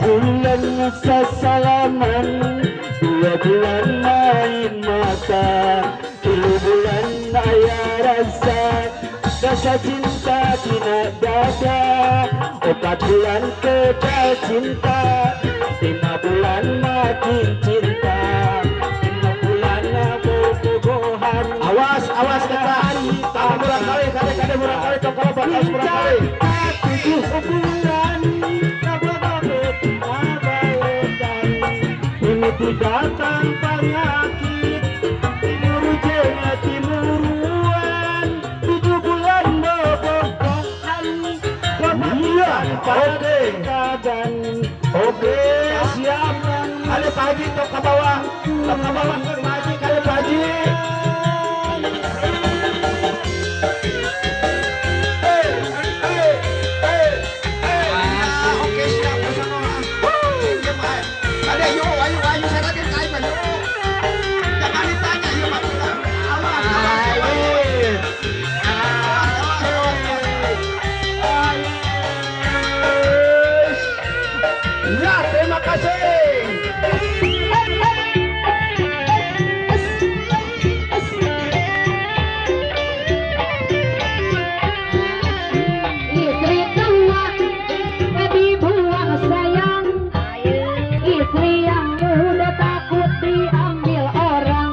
bulan sasalaman, 2 bulan main mata, 3 bulan aya rasa, rasa cinta tina dada, 4 bulan kekal cinta, 5 bulan makin cinta, 5 bulan bobogohan. Awas kata murah kali kade murah kali tokol bakal murah kali. 7 bulan kababet abaledan, mimiti datang penyakit, timurujena timuruan, 7 bulan bobogohan, Iya, oke. kadan. Oke, siap. Kali Pak Haji tok ke bawah kan Pak Haji kali Pak Haji. Oke siap bersama. Ada yuk, ayo saya tadi kain Pak yuk. Jangan ditanya yuk Pak. Ya, terima kasih. Istri tua dibuang sayang, istri yang muda takut diambil orang.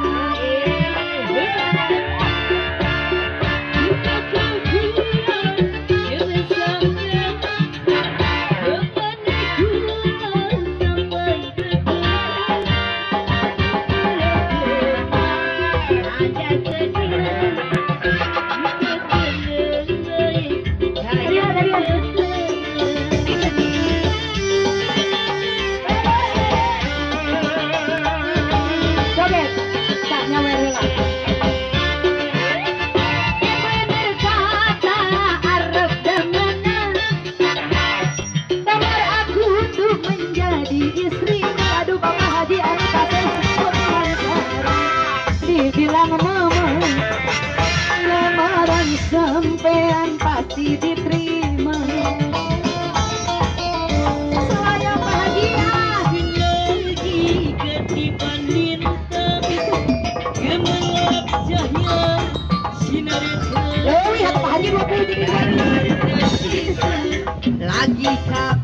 Joget, tak nyawer heula. Berkata arep demenan, kamar aku untuk menjadi istrimu. Aduh Bapak Haji anu kasih dibilang mama, lamaran sampean pasti diterima. Saya bahagia. Lihat Pak Haji 20 lagi kap